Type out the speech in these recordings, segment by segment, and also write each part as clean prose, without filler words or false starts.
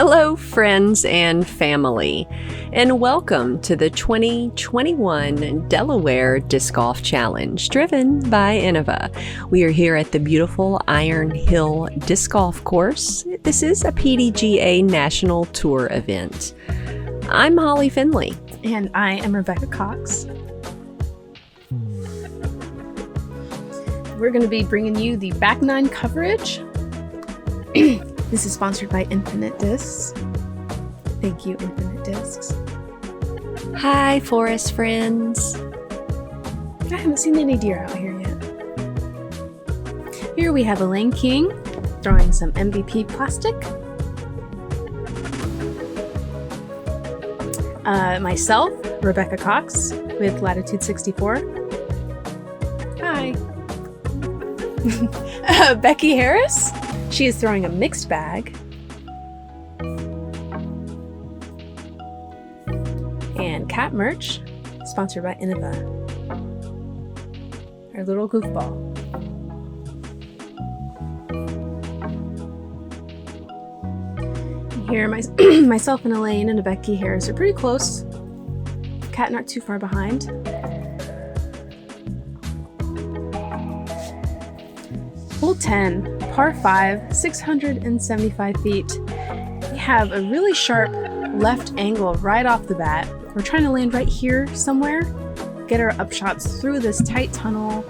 Hello, friends and family, and welcome to the 2021 Delaware Disc Golf Challenge, driven by Innova. We are here at the beautiful Iron Hill Disc Golf Course. This is a PDGA National Tour event. I'm Holly Finley. And I am Rebecca Cox. We're going to be bringing you the back nine coverage. This is sponsored by Infinite Discs. Thank you, Infinite Discs. Hi, forest friends. I haven't seen any deer out here yet. Here we have Elaine King throwing some MVP plastic. Myself, Rebecca Cox, with Latitude 64. Hi. Becky Harris. She is throwing a mixed bag. And Cat Mertsch, sponsored by Innova. Our little goofball. And here, myself and Elaine and Becky Harris are pretty close. Cat not too far behind. Hole 10. Par 5, 675 feet. We have a really sharp left angle right off the bat. We're trying to land right here somewhere, get our upshots through this tight tunnel.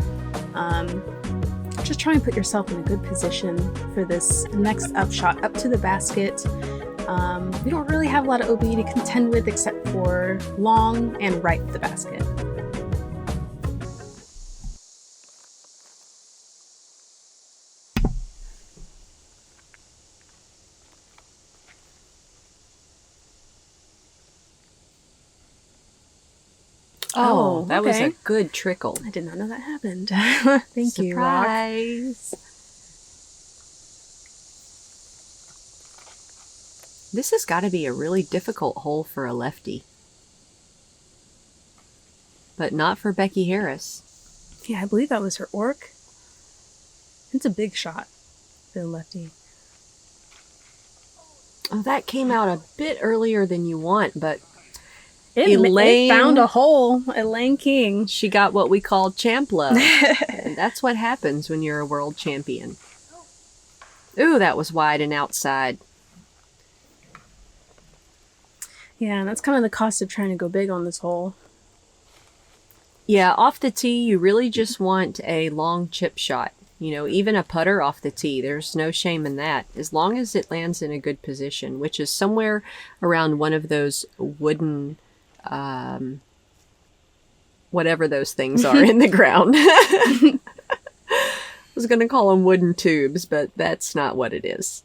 Just try and put yourself in a good position for this next upshot up to the basket. We don't really have a lot of OB to contend with except for long and right of the basket. Oh, that was okay. a good trickle. I did not know that happened. Thank you, Rock. Surprise! This has got to be a really difficult hole for a lefty. But not for Becky Harris. Yeah, I believe that was her orc. It's a big shot for the lefty. Oh, that came out a bit earlier than you want, but Elaine found a hole. Elaine King. She got what we call champ love. And that's what happens when you're a world champion. Ooh, that was wide and outside. Yeah, that's kind of the cost of trying to go big on this hole. Yeah, off the tee, you really just want a long chip shot. You know, even a putter off the tee, there's no shame in that, as long as it lands in a good position, which is somewhere around one of those wooden, whatever those things are in the ground. I was going to call them wooden tubes, but that's not what it is.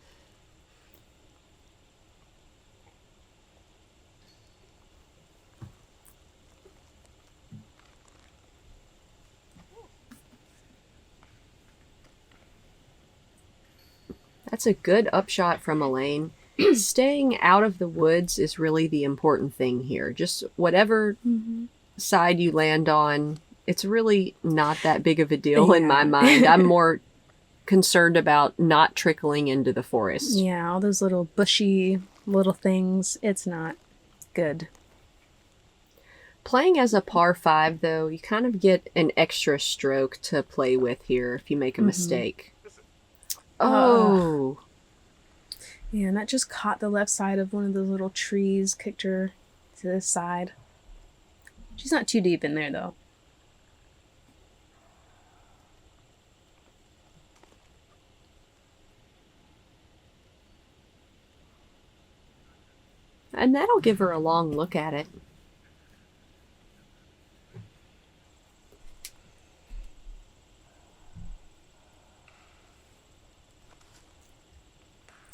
That's a good upshot from Elaine. Staying out of the woods is really the important thing here. Just whatever side you land on, it's really not that big of a deal in my mind. I'm more concerned about not trickling into the forest. Yeah, all those little bushy little things, it's not good. Playing as a par 5, though, you kind of get an extra stroke to play with here if you make a mistake. Oh. Yeah, and that just caught the left side of one of those little trees, kicked her to this side. She's not too deep in there, though. And that'll give her a long look at it.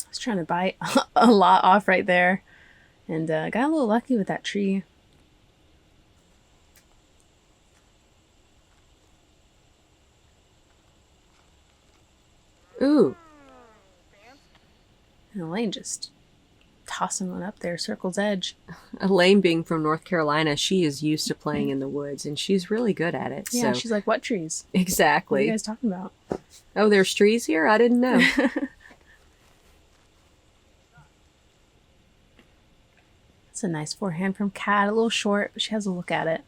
I was trying to bite a lot off right there, and got a little lucky with that tree. Ooh. And Elaine just tossing one up there, circle's edge. Elaine, being from North Carolina, she is used to playing in the woods, and she's really good at it. Yeah, so. she's like, what trees? Exactly. What are you guys talking about? Oh, there's trees here? I didn't know. It's a nice forehand from Kat. A little short, but she has a look at it.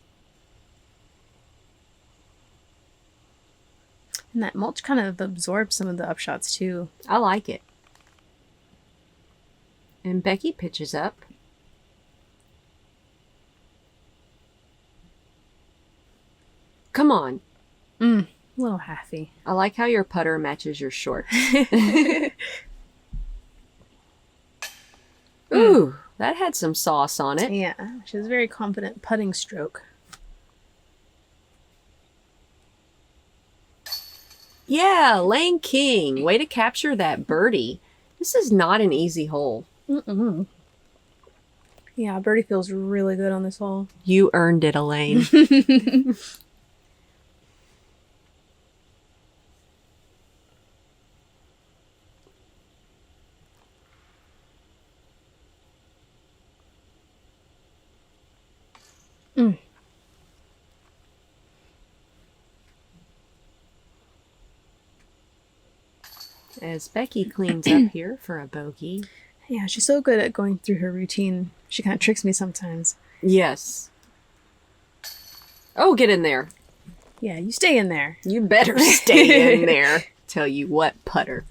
And that mulch kind of absorbs some of the upshots too. I like it. And Becky pitches up. Come on. A little halfy. I like how your putter matches your short. Ooh, that had some sauce on it. Yeah, she has a very confident putting stroke. Yeah, Elaine King. Way to capture that birdie. This is not an easy hole. Yeah, birdie feels really good on this hole. You earned it, Elaine. As Becky cleans up here for a bogey. Yeah, she's so good at going through her routine. She kind of tricks me sometimes. Yes. Oh, get in there. Yeah, you stay in there. You better stay in there. Tell you what, putter.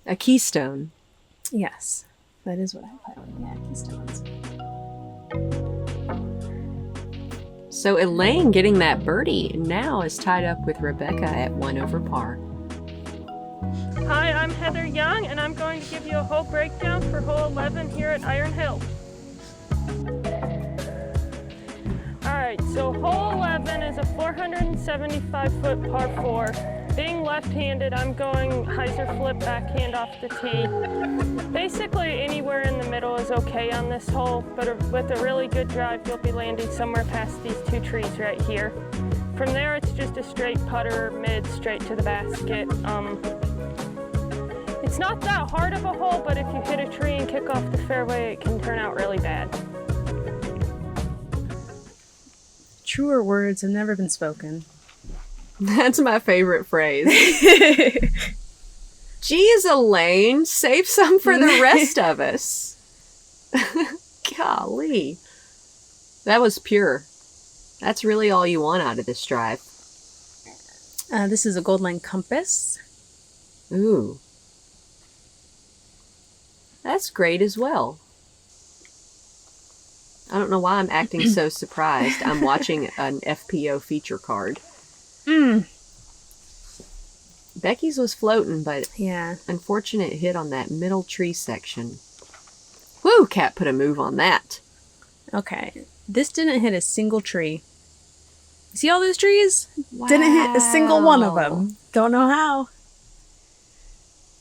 A keystone. Yes, that is what I put. Yeah, keystones. So Elaine getting that birdie now is tied up with Rebecca at 1 over par. Hi, I'm Heather Young, and I'm going to give you a hole breakdown for hole 11 here at Iron Hill. Alright, so hole 11 is a 475-foot par 4. Being left-handed, I'm going hyzer flip backhand off the tee. Basically, anywhere in the middle is okay on this hole, but with a really good drive, you'll be landing somewhere past these 2 trees right here. From there, it's just a straight putter, mid, straight to the basket. It's not that hard of a hole, but if you hit a tree and kick off the fairway, it can turn out really bad. Truer words have never been spoken. That's my favorite phrase. Geez, Elaine, save some for the rest of us. Golly. That was pure. That's really all you want out of this drive. This is a Goldline Compass. Ooh. That's great as well. I don't know why I'm acting so surprised. I'm watching an FPO feature card. Becky's was floating, but yeah, unfortunate hit on that middle tree section. Woo, Cat put a move on that. Okay, this didn't hit a single tree. See all those trees? Wow. Didn't hit a single one of them. Don't know how.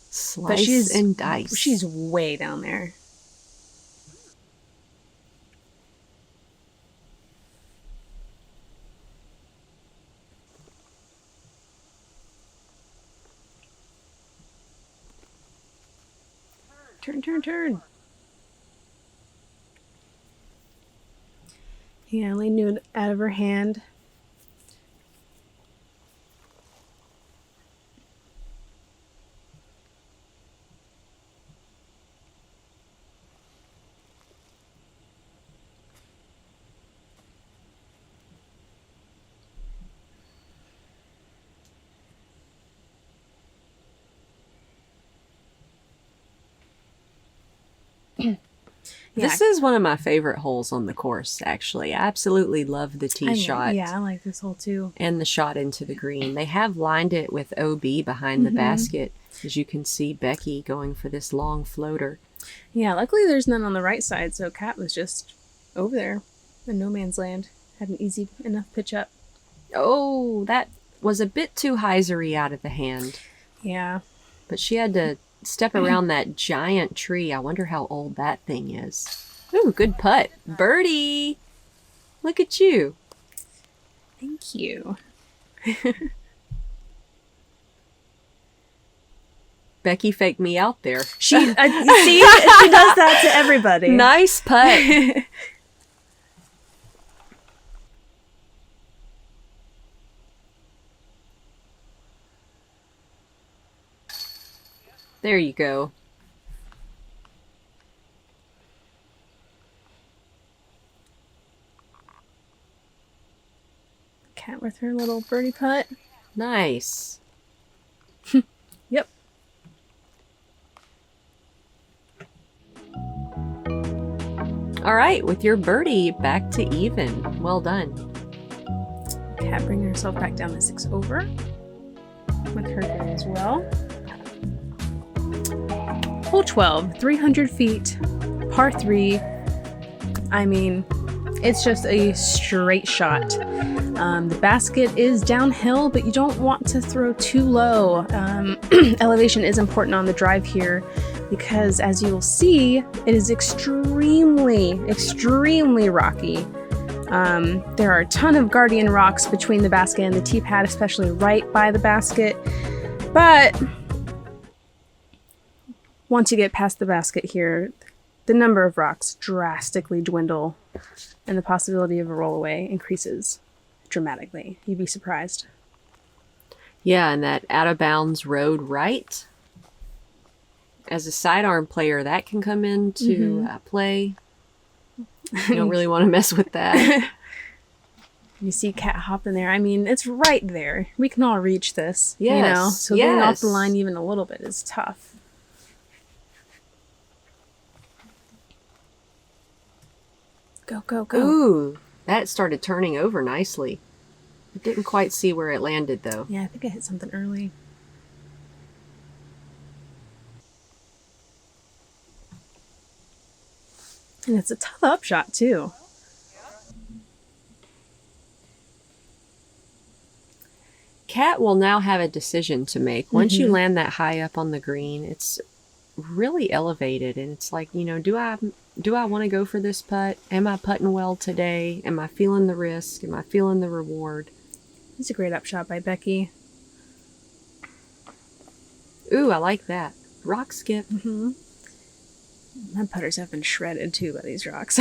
Slice and dice. She's way down there. Turn. Yeah, Elaine knew it out of her hand. This is one of my favorite holes on the course, actually. I absolutely love the tee shot. Yeah, I like this hole too. And the shot into the green. They have lined it with OB behind the basket. As you can see, Becky going for this long floater. Yeah, luckily there's none on the right side, so Kat was just over there in no man's land. Had an easy enough pitch up. Oh, that was a bit too hyzery out of the hand. Yeah. But she had to step around that giant tree. I wonder how old that thing is. Ooh, good putt. Birdie! Look at you. Thank you. Becky faked me out there. She, see, she does that to everybody. Nice putt. There you go. with her little birdie putt. Nice. Yep. All right, with your birdie, back to even. Well done. Kat bringing herself back down to 6 over with her birdie as well. Hole 12, 300 feet, par 3. I mean, it's just a straight shot. The basket is downhill, but you don't want to throw too low. Elevation is important on the drive here because, as you will see, it is extremely rocky. There are a ton of guardian rocks between the basket and the tee pad, especially right by the basket. But once you get past the basket here, the number of rocks drastically dwindle and the possibility of a rollaway increases dramatically. You'd be surprised. Yeah, and that out of bounds road right. As a sidearm player, that can come into play. You don't really want to mess with that. You see Kat hopping there. I mean, it's right there. We can all reach this. Yes, You know? So getting off the line even a little bit is tough. Go, go, go. Ooh, that started turning over nicely. I didn't quite see where it landed, though. Yeah, I think I hit something early. And it's a tough upshot, too. Kat will now have a decision to make. Once you land that high up on the green, it's really elevated, and it's like, you know, do I want to go for this putt? Am I putting well today? Am I feeling the risk? Am I feeling the reward? It's a great upshot by Becky. Ooh, I like that. Rock skip. My putters have been shredded too by these rocks.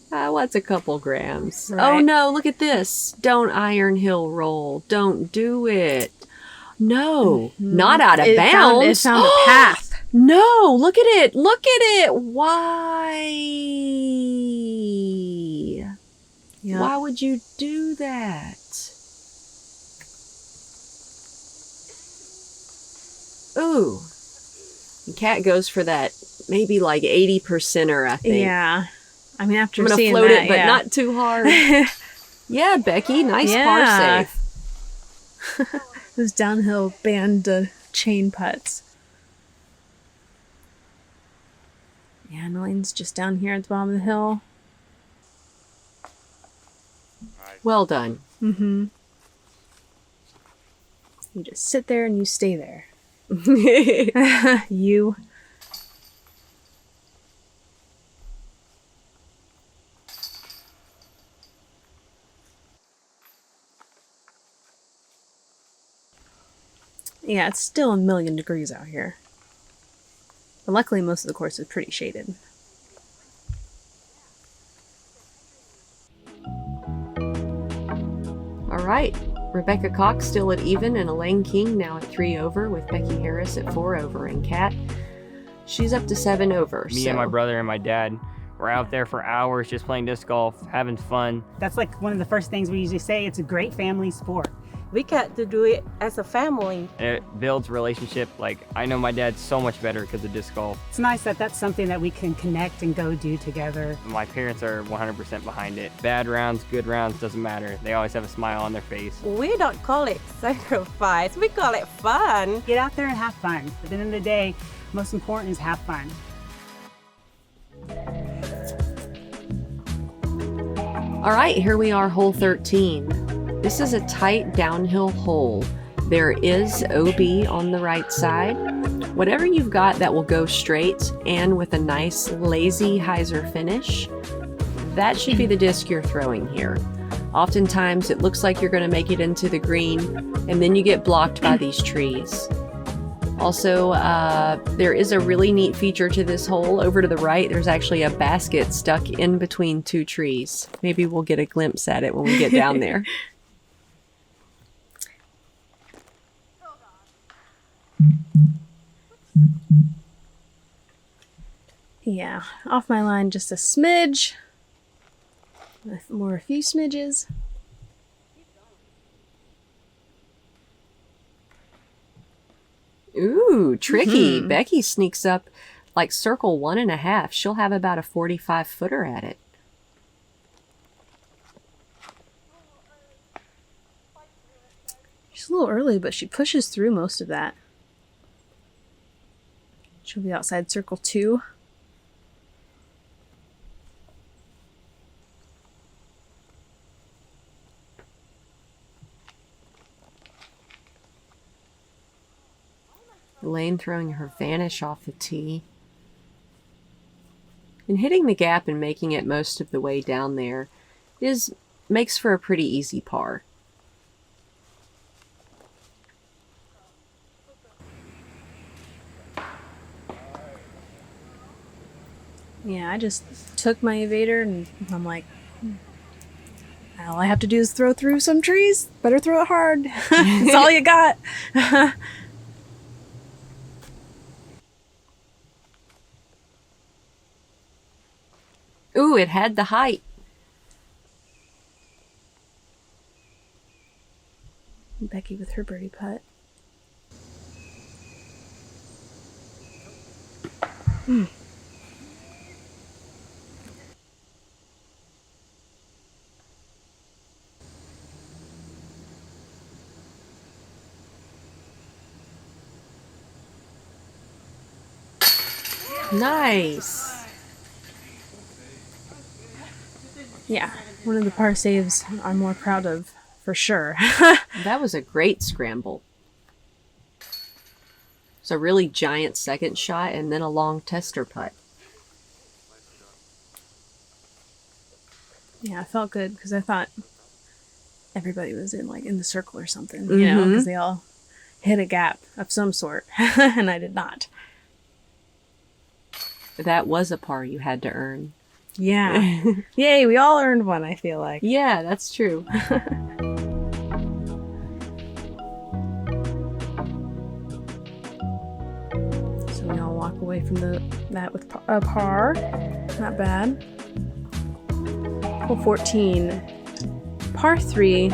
What's a couple grams? Right. Oh no, look at this. Don't iron hill roll. Don't do it. No, not out of bounds. It found a path. No, look at it. Look at it. Why? Yeah. Why would you do that? Ooh. And Kat goes for that maybe like 80%er, I think. Yeah. I mean, after I'm going to seeing float that, it, but not too hard. Yeah, Becky. Nice par save. Those downhill band chain putts. Yeah, and Elaine's just down here at the bottom of the hill. Well done. You just sit there and you stay there. You. Yeah, it's still a million degrees out here. But luckily, most of the course is pretty shaded. All right. Rebecca Cox still at even, and Elaine King now at 3 over, with Becky Harris at 4 over. And Kat, she's up to 7 over. Me and my brother and my dad were out there for hours just playing disc golf, having fun. That's like one of the first things we usually say. It's a great family sport. We got to do it as a family. It builds relationship. Like, I know my dad so much better because of disc golf. It's nice that that's something that we can connect and go do together. My parents are 100% behind it. Bad rounds, good rounds, doesn't matter. They always have a smile on their face. We don't call it sacrifice, we call it fun. Get out there and have fun. At the end of the day, most important is have fun. All right, here we are, hole 13. This is a tight downhill hole. There is OB on the right side. Whatever you've got that will go straight and with a nice lazy hyzer finish, that should be the disc you're throwing here. Oftentimes it looks like you're going to make it into the green and then you get blocked by these trees. Also, there is a really neat feature to this hole. Over to the right, there's actually a basket stuck in between 2 trees. Maybe we'll get a glimpse at it when we get down there. Yeah, off my line just a smidge. A few smidges. Ooh, tricky. Becky sneaks up like circle 1.5. She'll have about a 45-footer at it. She's a little early, but she pushes through most of that. She'll be outside circle 2. Elaine throwing her vanish off the tee. And hitting the gap and making it most of the way down there makes for a pretty easy par. Yeah, I just took my evader and I'm like, all I have to do is throw through some trees. Better throw it hard. That's all you got. Ooh, it had the height. Becky with her birdie putt. Nice. Yeah, one of the par saves I'm more proud of, for sure. That was a great scramble. It's a really giant second shot and then a long tester putt. Yeah, I felt good because I thought everybody was in the circle or something, you know, because they all hit a gap of some sort, and I did not. That was a par you had to earn. Yeah. Yay, we all earned one, I feel like. Yeah, that's true. So we all walk away from that with a par. Not bad. Hole 14. Par 3.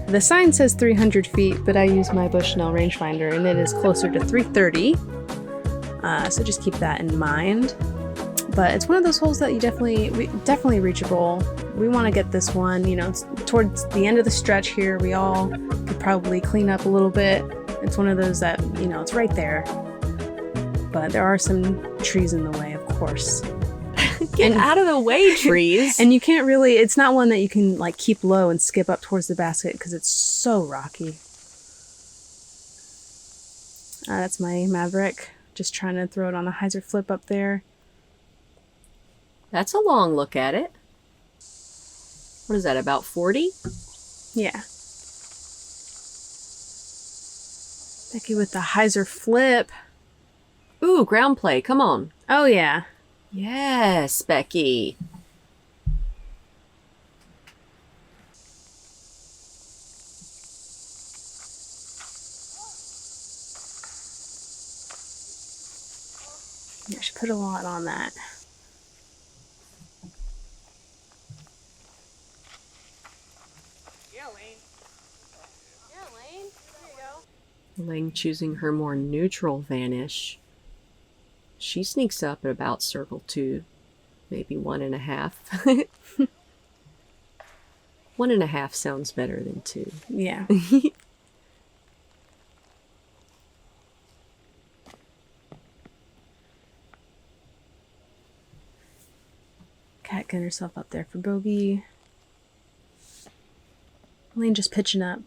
The sign says 300 feet, but I use my Bushnell rangefinder and it is closer to 330. So just keep that in mind. But it's one of those holes that you definitely reachable. We want to get this one, you know, it's towards the end of the stretch here. We all could probably clean up a little bit. It's one of those that, you know, it's right there. But there are some trees in the way, of course. Get out of the way, trees. And you can't really, it's not one that you can like keep low and skip up towards the basket because it's so rocky. That's my Maverick. Just trying to throw it on a hyzer flip up there. That's a long look at it. What is that, about 40? Yeah. Becky with the hyzer flip. Ooh, ground play, come on. Oh, yeah. Yes, Becky. Yeah, she put a lot on that. Elaine choosing her more neutral vanish. She sneaks up at about circle 2, maybe 1.5. 1.5 sounds better than 2. Yeah. Kat getting herself up there for bogey. Elaine just pitching up.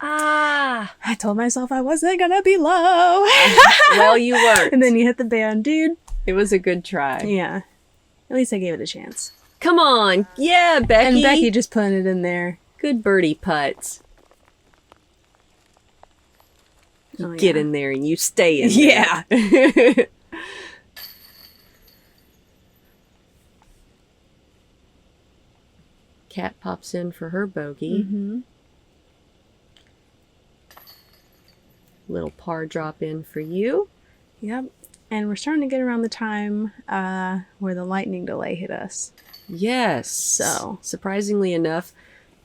Ah! I told myself I wasn't gonna be low. Well, you weren't. And then you hit the band, dude. It was a good try. Yeah. At least I gave it a chance. Come on. Yeah, Becky. And Becky just putting it in there. Good birdie putts. You get in there and you stay in there. Yeah. Kat pops in for her bogey. Mm-hmm. Little par drop in for you. Yep. And we're starting to get around the time where the lightning delay hit us. Yes. So, surprisingly enough,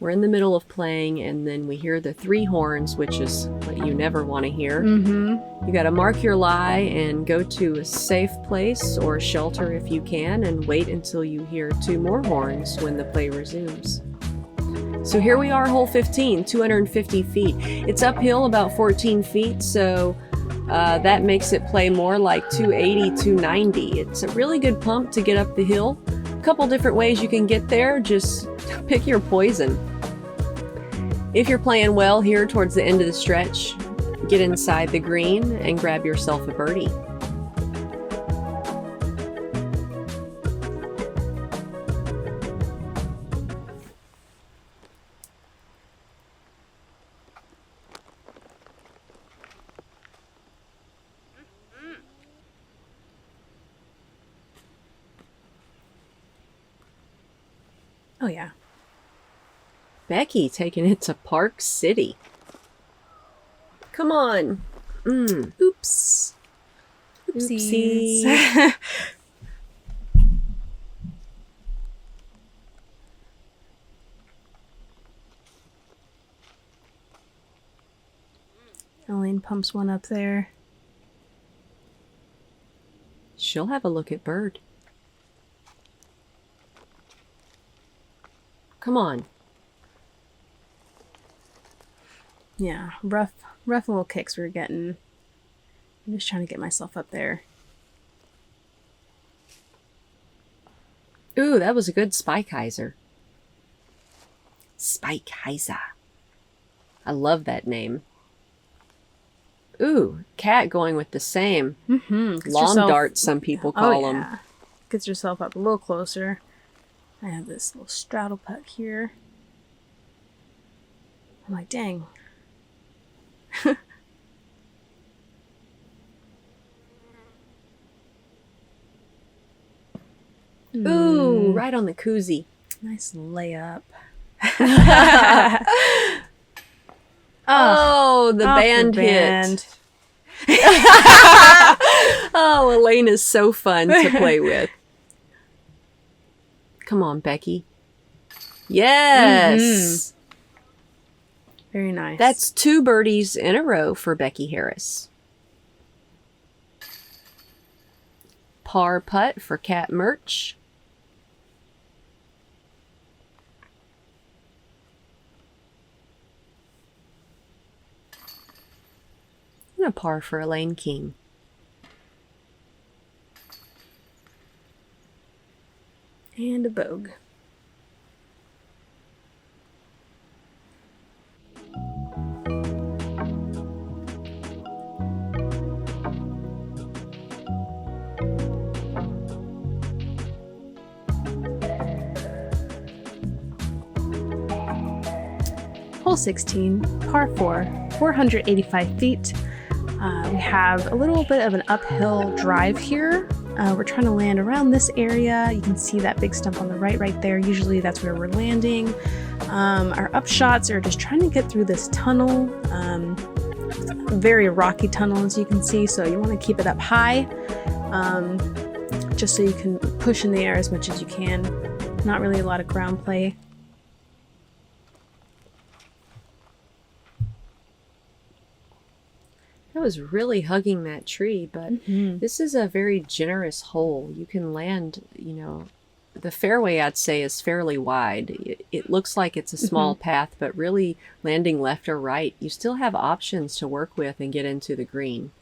we're in the middle of playing, and then we hear the 3 horns, which is what you never want to hear. You got to mark your lie and go to a safe place or shelter if you can, and wait until you hear 2 more horns when the play resumes. So here we are, hole 15, 250 feet. It's uphill about 14 feet, so that makes it play more like 280, 290. It's a really good pump to get up the hill. A couple different ways you can get there, just pick your poison. If you're playing well here towards the end of the stretch, get inside the green and grab yourself a birdie. oh yeah. Becky taking it to Park City. Come on. Oops. Oopsies. Oopsie. Elaine pumps one up there. She'll have a look at Bird. Come on. Yeah, rough little kicks we're getting. I'm just trying to get myself up there. Ooh, that was a good Spikeiser. Spikeiser. I love that name. Ooh, cat going with the same. Long dart, some people call them. Gets yourself up a little closer. I have this little straddle putt here. I'm like, dang. Ooh, right on the koozie. Nice layup. Oh, the band hit. Oh, Elaine is so fun to play with. Come on, Becky. Yes. Very nice. That's 2 birdies in a row for Becky Harris. Par putt for Cat Mertsch. And a par for Elaine King. And a bogue. Hole 16, par 4, 485 feet. We have a little bit of an uphill drive here. We're trying to land around this area. You can see that big stump on the right there. Usually that's where we're landing. Our upshots are just trying to get through this tunnel. Very rocky tunnel, as you can see, so you want to keep it up high, just so you can push in the air as much as you can. Not really a lot of ground play. I was really hugging that tree, but this is a very generous hole. You can land, the fairway, I'd say, is fairly wide. It looks like it's a small path, but really landing left or right, you still have options to work with and get into the green.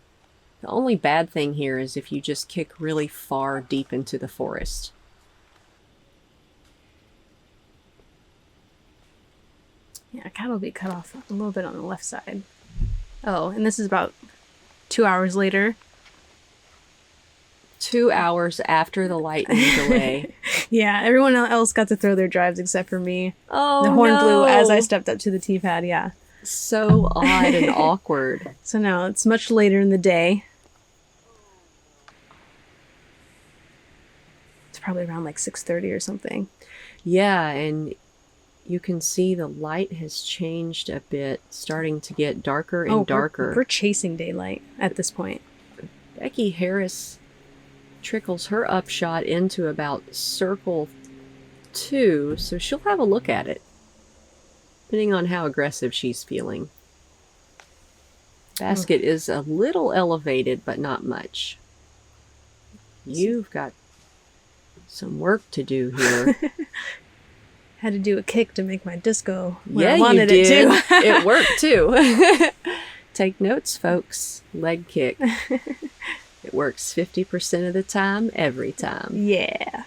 The only bad thing here is if you just kick really far deep into the forest. Yeah, cat will be cut off a little bit on the left side. Oh, and this is about 2 hours later. 2 hours after the lightning delay. Yeah, everyone else got to throw their drives except for me. Oh, the horn blew as I stepped up to the tee pad, yeah. So odd and awkward. So now it's much later in the day. It's probably around like 6:30 or something. Yeah, and you can see the light has changed a bit, starting to get darker and darker. We're chasing daylight at this point. Becky Harris trickles her upshot into about circle 2, so she'll have a look at it, depending on how aggressive she's feeling. Basket is a little elevated, but not much. You've got some work to do here. Had to do a kick to make my disco where Yeah, I wanted you it did. to. It worked too. Take notes, folks. Leg kick. It works 50% of the time, every time. Yeah.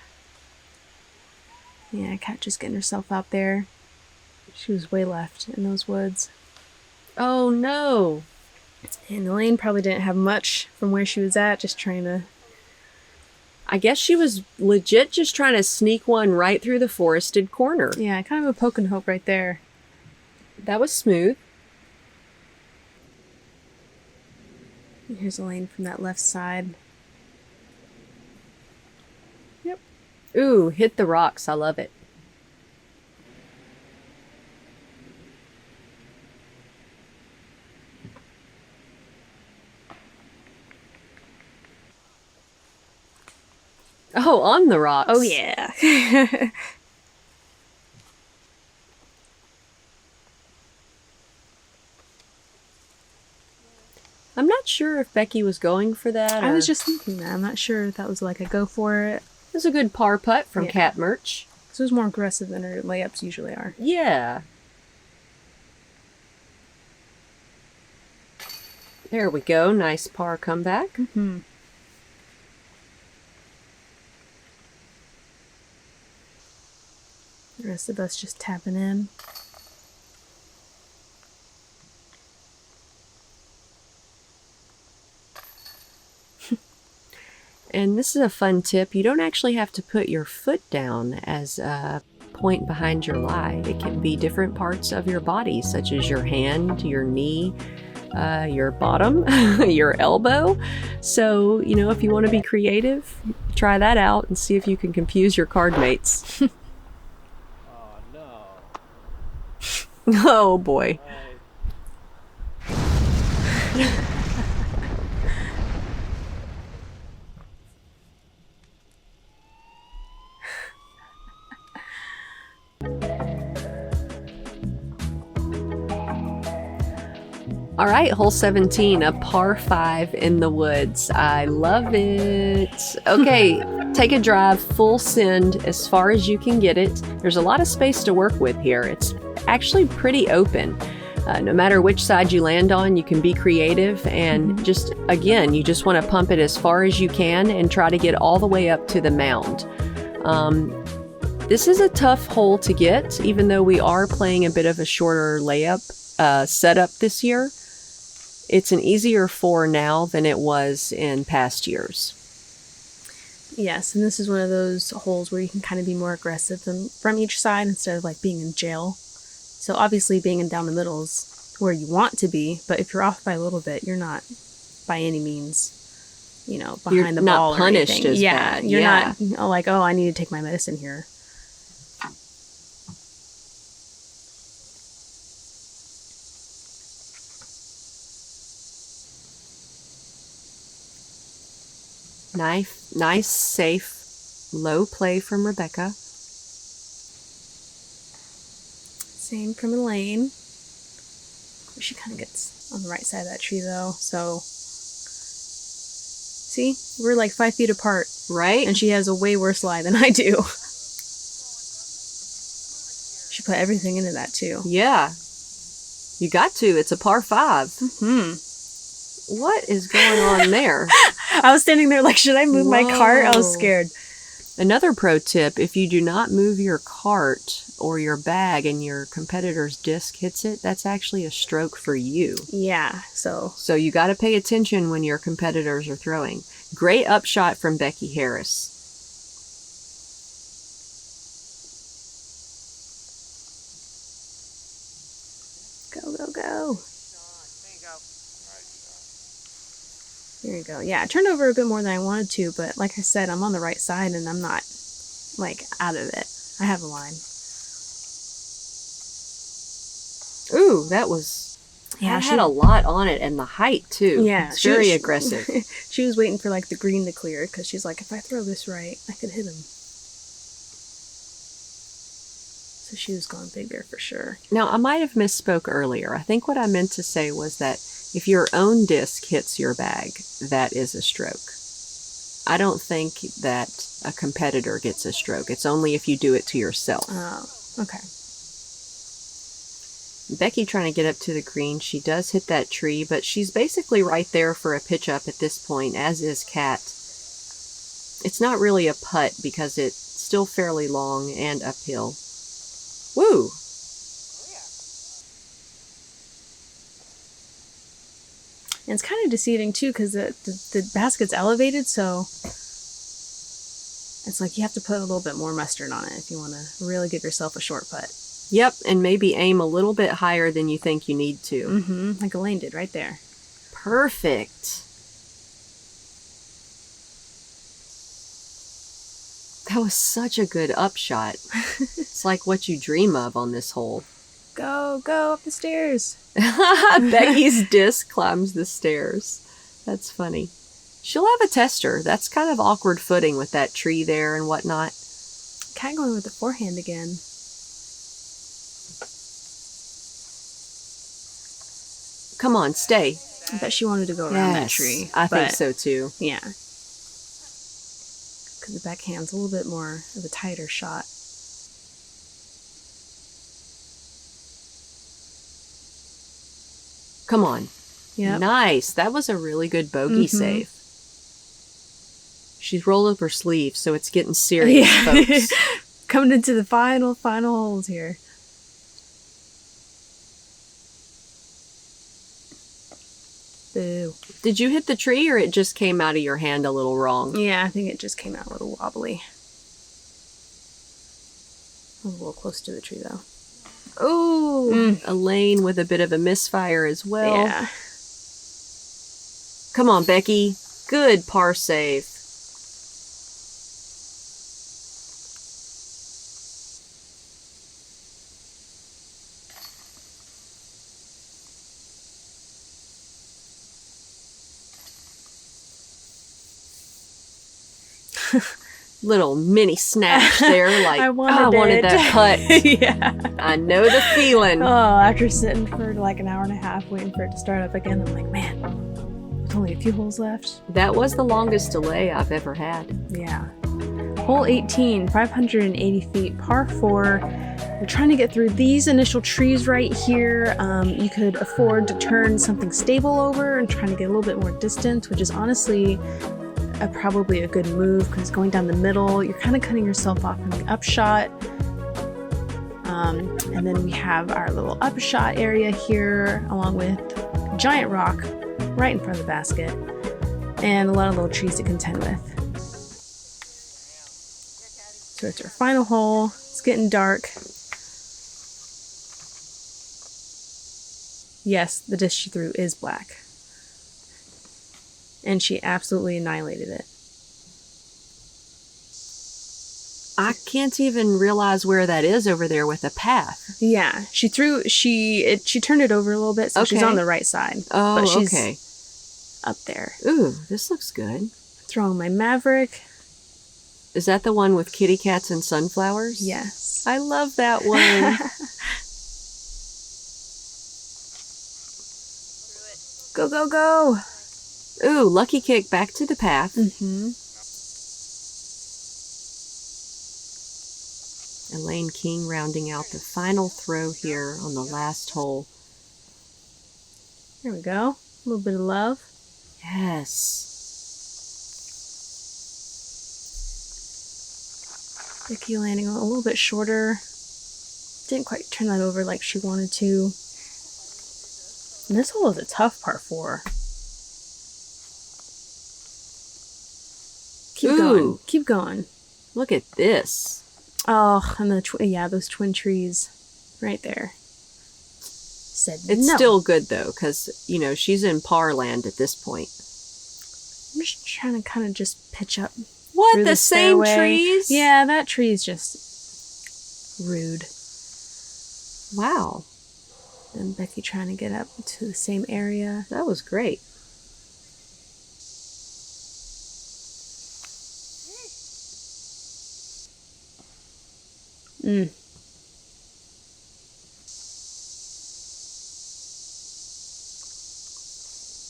Yeah, Kat just getting herself out there. She was way left in those woods. Oh no. And Elaine probably didn't have much from where she was at, just trying to... I guess she was legit just trying to sneak one right through the forested corner. Yeah, kind of a poke and hope right there. That was smooth. And here's Elaine from that left side. Yep. Ooh, hit the rocks. I love it. Oh, on the rocks. Oh, yeah. I'm not sure if Becky was going for that. I was or- just thinking that. I'm not sure if that was like a go for it. It was a good par putt from Yeah. Cat Mertsch. So it was more aggressive than her layups usually are. Yeah. There we go. Nice par comeback. Mm-hmm. The rest of us just tapping in. And this is a fun tip. You don't actually have to put your foot down as a point behind your lie. It can be different parts of your body, such as your hand, your knee, your bottom, your elbow. So, you know, if you want to be creative, try that out and see if you can confuse your card mates. Oh no. Oh boy. All right, hole 17, a par 5 in the woods. I love it. Okay, take a drive, full send as far as you can get it. There's a lot of space to work with here. It's actually pretty open. No matter which side you land on, you can be creative and just, again, you just want to pump it as far as you can and try to get all the way up to the mound. This is a tough hole to get, even though we are playing a bit of a shorter layup setup this year. It's an easier 4 now than it was in past years. Yes, and this is one of those holes where you can kind of be more aggressive from each side instead of like being in jail. So obviously being in down the middle is where you want to be, but if you're off by a little bit, you're not by any means, you know, behind the ball not punished or anything. as Yeah, bad. you're Yeah. not like, oh, I need to take my medicine here. Nice, safe, low play from Rebecca. Same from Elaine. She kind of gets on the right side of that tree though, so... See? We're like 5 feet apart, Right? and she has a way worse lie than I do. She put everything into that too. Yeah. You got to. It's a par 5. What is going on there? I was standing there like, should I move my cart? I was Whoa. scared. Another pro tip, if you do not move your cart or your bag and your competitor's disc hits it, that's actually a stroke for you. Yeah, so... So you got to pay attention when your competitors are throwing. Great upshot from Becky Harris. Go, go, go. There you go. Yeah, I turned over a bit more than I wanted to, but like I said, I'm on the right side and I'm not, like, out of it. I have a line. Ooh, that was... Yeah, That had a lot on it, and the height, too. Yeah, It's very aggressive. She was waiting for like the green to clear because she's like, if I throw this right, I could hit him. So she was going big there for sure. Now, I might have misspoke earlier. I think what I meant to say was that if your own disc hits your bag, that is a stroke. I don't think that a competitor gets a stroke. It's only if you do it to yourself. Oh, okay. Becky trying to get up to the green. She does hit that tree, but she's basically right there for a pitch up at this point, as is Kat. It's not really a putt because it's still fairly long and uphill. Woo! And it's kind of deceiving too because the basket's elevated, so it's like you have to put a little bit more mustard on it if you want to really give yourself a short putt. Yep, and maybe aim a little bit higher than you think you need to. Mm-hmm. Like Elaine did right there. Perfect. That was such a good upshot. It's like what you dream of on this hole. Go up the stairs. Becky's disc climbs the stairs. That's funny. She'll have a tester. That's kind of awkward footing with that tree there and whatnot. Kat going with the forehand again. Come on, stay. I bet she wanted to go around that tree. I think but, so too. Yeah. Because the backhand's a little bit more of a tighter shot. Come on. Yep. Nice. That was a really good bogey save. She's rolled up her sleeve, so it's getting serious, folks. Coming into the final holes here. Boo. Did you hit the tree or it just came out of your hand a little wrong? Yeah, I think it just came out a little wobbly. I was a little close to the tree though. Oh, Elaine with a bit of a misfire as well. Yeah. Come on, Becky. Good par save. Little mini snatch there, like I I wanted wanted it. that putt. Yeah. I know the feeling. Oh, after sitting for like an hour and a half waiting for it to start up again, I'm like, man, there's only a few holes left. That was the longest delay I've ever had. Yeah. Hole 18, 580 feet, par 4. We're trying to get through these initial trees right here. You could afford to turn something stable over and trying to get a little bit more distance, which is honestly probably a good move because going down the middle, you're kind of cutting yourself off from the upshot. And then we have our little upshot area here, along with a giant rock right in front of the basket, and a lot of little trees to contend with. So it's our final hole. It's getting dark. Yes, the disc she threw is black. And she absolutely annihilated it. I can't even realize where that is over there with the path. Yeah, she turned it over a little bit, so she's Okay. on the right side. Oh, but she's okay. up there. Ooh, this looks good. Throwing my Maverick. Is that the one with kitty cats and sunflowers? Yes. I love that one. Go, go, go. Ooh, lucky kick back to the path. Mm-hmm. Elaine King rounding out the final throw here on the last hole. There we go. A little bit of love. Yes. Becky landing a little bit shorter. Didn't quite turn that over like she wanted to. And this hole is a tough par 4. Keep Ooh. going. Keep going. Look at this. Oh, and those twin trees right there. Said It's no. still good though, because, you know, she's in par land at this point. I'm just trying to kind of just pitch up. What, through the same fairway. trees? Yeah, that tree is just rude. Wow. And Becky trying to get up to the same area. That was great.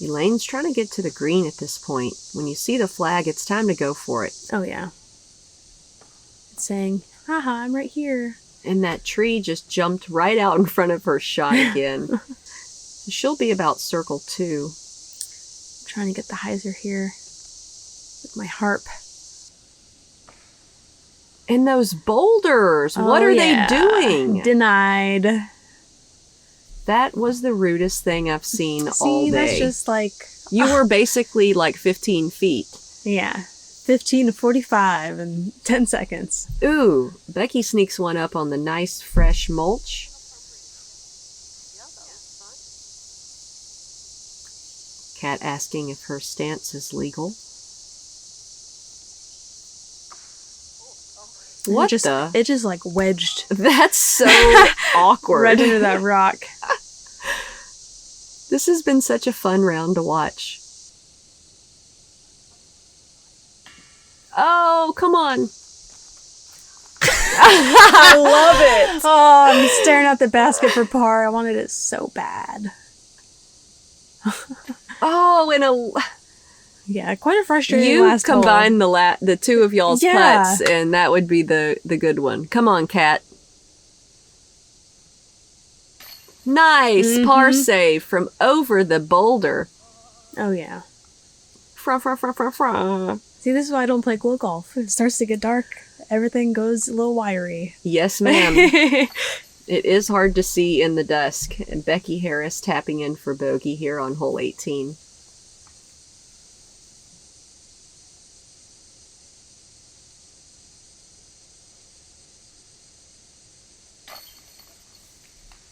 Elaine's trying to get to the green at this point. When you see the flag, it's time to go for it. Oh, yeah. It's saying, haha, I'm right here. And that tree just jumped right out in front of her shot again. She'll be about circle 2. I'm trying to get the hyzer here with my harp. And those boulders, what are they doing? Denied. That was the rudest thing I've seen all day. See, that's just like... You were basically like 15 feet. Yeah. 15 to 45 in 10 seconds. Ooh, Becky sneaks one up on the nice fresh mulch. Kat asking if her stance is legal. What the? It just like wedged That's so awkward. right into that rock. This has been such a fun round to watch. Oh, come on. I love it. Oh, I'm staring at the basket for par. I wanted it so bad. Oh, and Yeah, quite a frustrating you last hole. combine the two of y'all's Yeah. putts, and that would be the good one. Come on, Kat. Nice par save from over the boulder. Oh, yeah. Fra, fra, fra, fra, fra. See, this is why I don't play glow golf. It starts to get dark. Everything goes a little wiry. Yes, ma'am. It is hard to see in the dusk. And Becky Harris tapping in for bogey here on hole 18.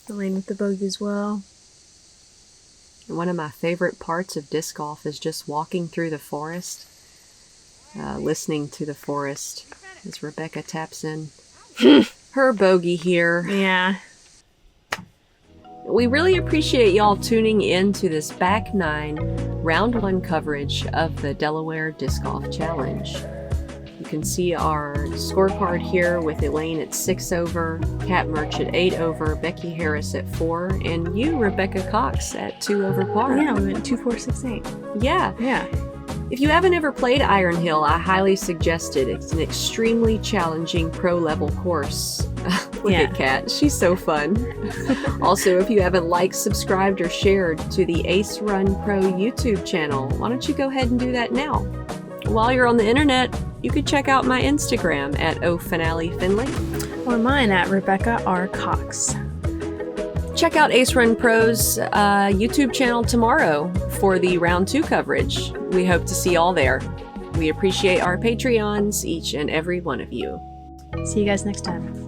Elaine with the bogey as well. One of my favorite parts of disc golf is just walking through the forest, listening to the forest as Rebecca taps in her bogey here. Yeah. We really appreciate y'all tuning in to this back 9 round 1 coverage of the Delaware Disc Golf Challenge. You can see our scorecard here with Elaine at 6 over, Kat Mertsch at 8 over, Becky Harris at 4, and you, Rebecca Cox, at 2 over par. Yeah, we went 2, 4, 6, 8. Yeah. Yeah. If you haven't ever played Iron Hill, I highly suggest it. It's an extremely challenging pro-level course. Look at Kat. She's so fun. Also, if you haven't liked, subscribed, or shared to the Ace Run Pro YouTube channel, why don't you go ahead and do that now? While you're on the internet, you could check out my Instagram at ofinalefinley. Or mine at Rebecca R. Cox. Check out Ace Run Pro's YouTube channel tomorrow for the round 2 coverage. We hope to see you all there. We appreciate our Patreons, each and every one of you. See you guys next time.